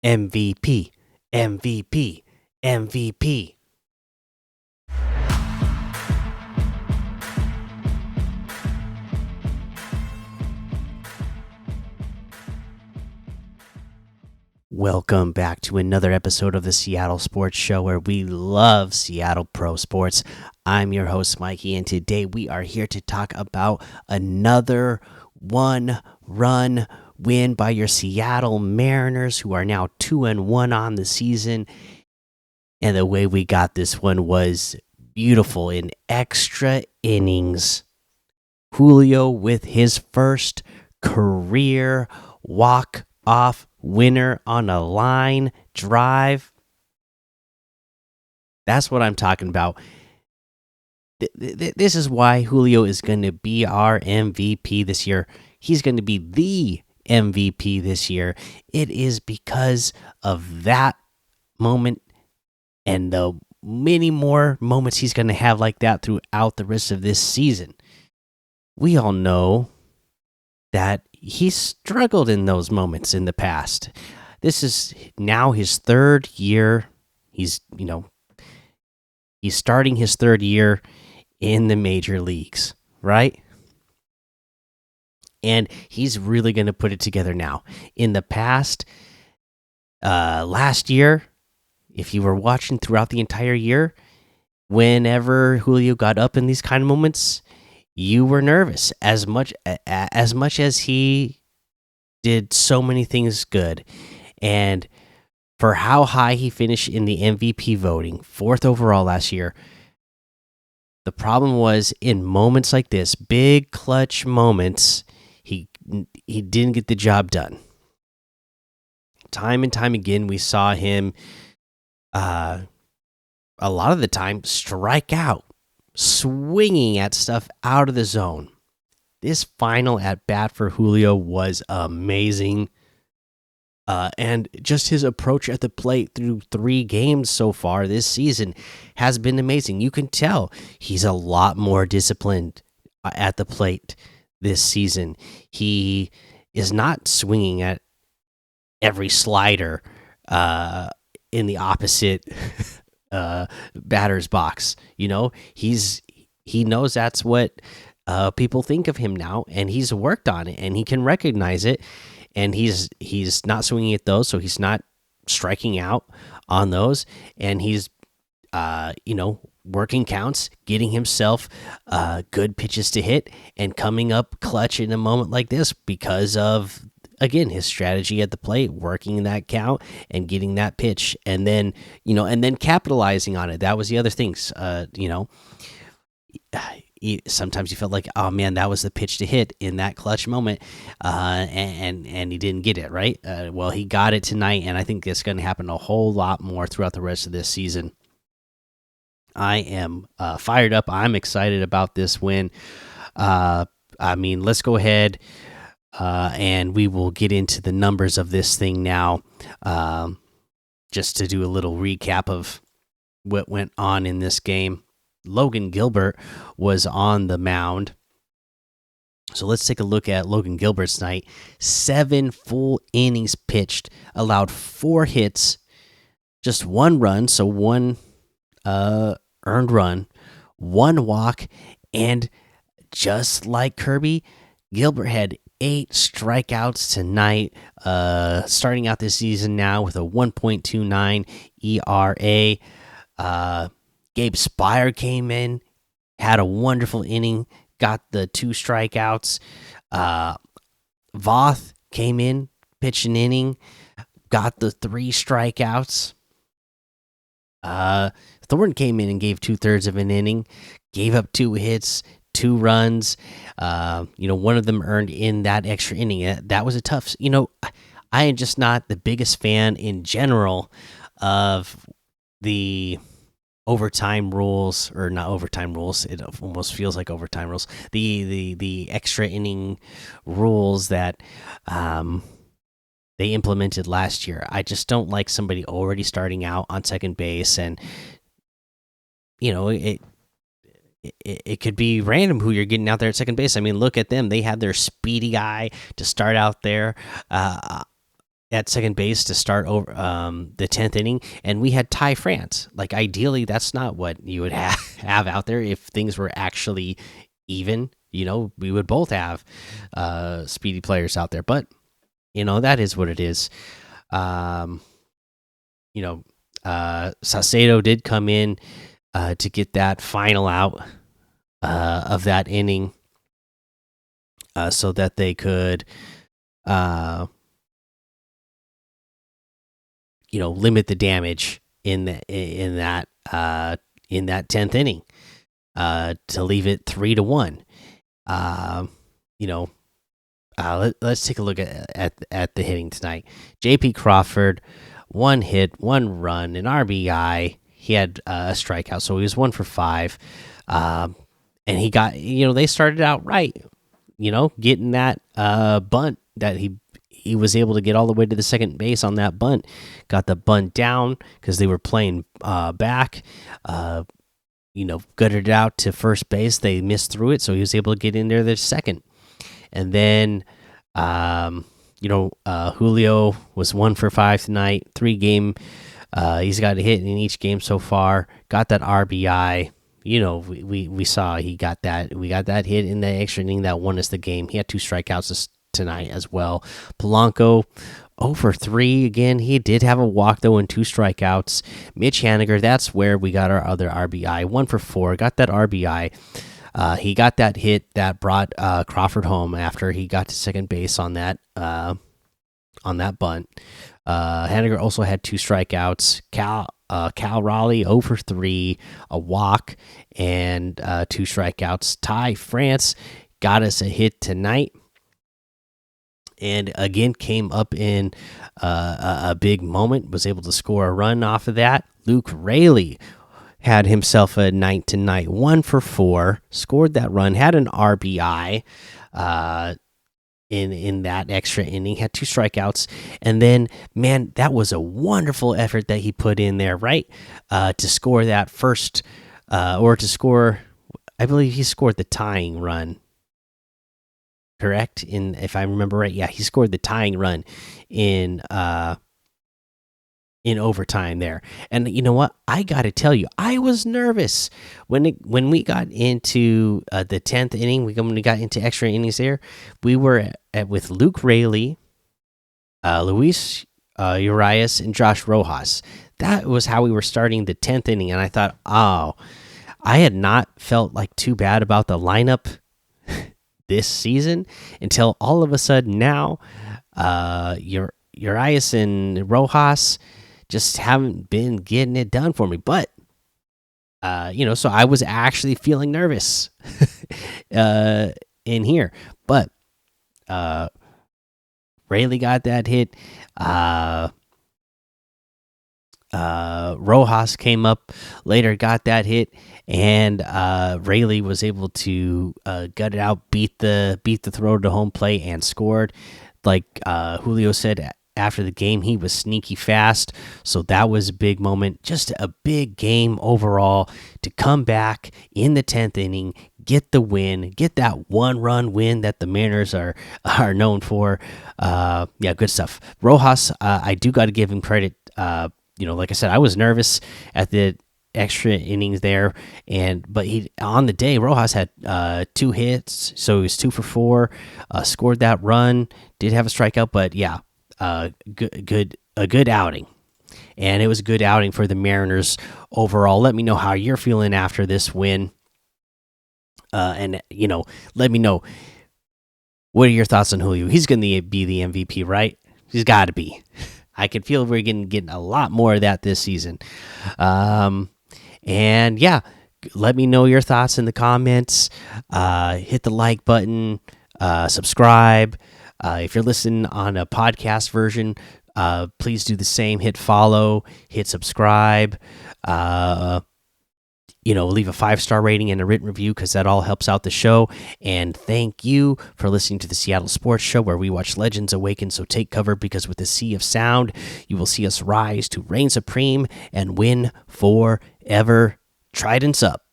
MVP, MVP, MVP. Welcome back to another episode of the Seattle Sports Show where we love Seattle Pro Sports. I'm your host, Mikey, and today we are here to talk about another one-run win by your Seattle Mariners, who are now 2-1 on the season. And the way we got this one was beautiful in extra innings. Julio with his first career walk-off winner on a line drive. That's what I'm talking about. This is why Julio is going to be our MVP this year. He's going to be the MVP this year. It is because of that moment and the many more moments he's going to have like that throughout the rest of this season. We all know that he struggled in those moments in the past. This is now his third year. He's starting his third year in the major leagues, right? And he's really going to put it together now. In the past, last year, if you were watching throughout the entire year, whenever Julio got up in these kind of moments, you were nervous as much as he did so many things good. And for how high he finished in the MVP voting, fourth overall last year, the problem was in moments like this, big clutch moments, he didn't get the job done. Time and time again, we saw him a lot of the time strike out, swinging at stuff out of the zone. This final at bat for Julio was amazing. And just his approach at the plate through 3 games so far this season has been amazing. You can tell he's a lot more disciplined at the plate this season. He is not swinging at every slider in the opposite batter's box. You know, he knows that's what people think of him now, and he's worked on it, and he can recognize it, and he's not swinging at those, so he's not striking out on those, and he's working counts, getting himself good pitches to hit, and coming up clutch in a moment like this because of, again, his strategy at the plate, working that count and getting that pitch, and then capitalizing on it. That was the other things. Sometimes you felt like, oh man, that was the pitch to hit in that clutch moment, and he didn't get it right. Well, he got it tonight, and I think it's going to happen a whole lot more throughout the rest of this season. I am fired up. I'm excited about this win. Let's go ahead and we will get into the numbers of this thing now, just to do a little recap of what went on in this game. Logan Gilbert was on the mound. So let's take a look at Logan Gilbert's night. 7 full innings pitched, allowed 4 hits, just 1 run, so 1 earned run, 1 walk, and just like Kirby, Gilbert had 8 strikeouts tonight, starting out this season now with a 1.29 ERA. Gabe Spire came in, had a wonderful inning, got the 2 strikeouts. Voth came in, pitched an inning, got the 3 strikeouts. Thornton came in and gave 2/3 of an inning, gave up 2 hits, 2 runs. One of them earned in that extra inning. That was a tough. I am just not the biggest fan in general of the overtime rules, or not overtime rules. It almost feels like overtime rules. The extra inning rules that they implemented last year. I just don't like somebody already starting out on second base, and it could be random who you're getting out there at second base. I mean, look at them. They had their speedy guy to start out there. at second base to start over the 10th inning, and we had Ty France. Like ideally, that's not what you would have out there if things were actually even. We would both have speedy players out there, but that is what it is. Um, Saucedo did come in to get that final out of that inning, so that they could, limit the damage in that 10th inning, to leave it 3-1. Let's take a look at the hitting tonight. J.P. Crawford, 1 hit, 1 run, an RBI. He had a strikeout, so he was 1 for 5. And he got, they started out right, getting that bunt that he was able to get all the way to the second base on that bunt. Got the bunt down because they were playing back. Gutted it out to first base. They missed through it, so he was able to get in there the second. And then, Julio was 1 for 5 tonight. 3-game. He's got a hit in each game so far. Got that RBI. We saw he got that. We got that hit in the extra inning that won us the game. He had 2 strikeouts tonight as well. Polanco, 0 for 3 again. He did have a walk though and 2 strikeouts. Mitch Haniger, that's where we got our other RBI. 1 for 4. Got that RBI. He got that hit that brought Crawford home after he got to second base on that bunt. Haniger also had 2 strikeouts. Cal Raleigh 0 for 3, a walk and 2 strikeouts. Ty France got us a hit tonight, and again came up in a big moment. Was able to score a run off of that. Luke Raley had himself a night tonight, 1 for 4, scored that run, had an RBI in that extra inning, had 2 strikeouts, and then man, that was a wonderful effort that he put in there, right? To score that first, or to score, I believe he scored the tying run. Correct? If I remember right, yeah, he scored the tying run in overtime there. And you know what? I got to tell you, I was nervous when we got into the 10th inning. When we got into extra innings there, we were with Luke Raley, Luis Urias, and Josh Rojas. That was how we were starting the 10th inning, and I thought, oh, I had not felt like too bad about the lineup this season until all of a sudden now, Urias and Rojas just haven't been getting it done for me. But so I was actually feeling nervous in here. But Rayleigh got that hit. Rojas came up later, got that hit, and Rayleigh was able to gut it out, beat the throw to home plate, and scored. Like Julio said after the game, he was sneaky fast, so that was a big moment. Just a big game overall to come back in the 10th inning, get the win, get that 1-run win that the Mariners are known for. Yeah, good stuff. Rojas, I do got to give him credit. Like I said, I was nervous at the extra innings there, but he on the day Rojas had 2 hits, so he was 2 for 4. Scored that run, did have a strikeout, but yeah. A good outing, and it was a good outing for the Mariners overall. Let me know how you're feeling after this win, and let me know what are your thoughts on Julio. He's going to be the MVP, right? He's got to be. I can feel we're getting a lot more of that this season. And yeah, let me know your thoughts in the comments. Hit the like button, subscribe. If you're listening on a podcast version, please do the same. Hit follow, hit subscribe. Leave a 5-star rating and a written review because that all helps out the show. And thank you for listening to the Seattle Sports Show, where we watch legends awaken. So take cover, because with the sea of sound, you will see us rise to reign supreme and win forever. Tridents up.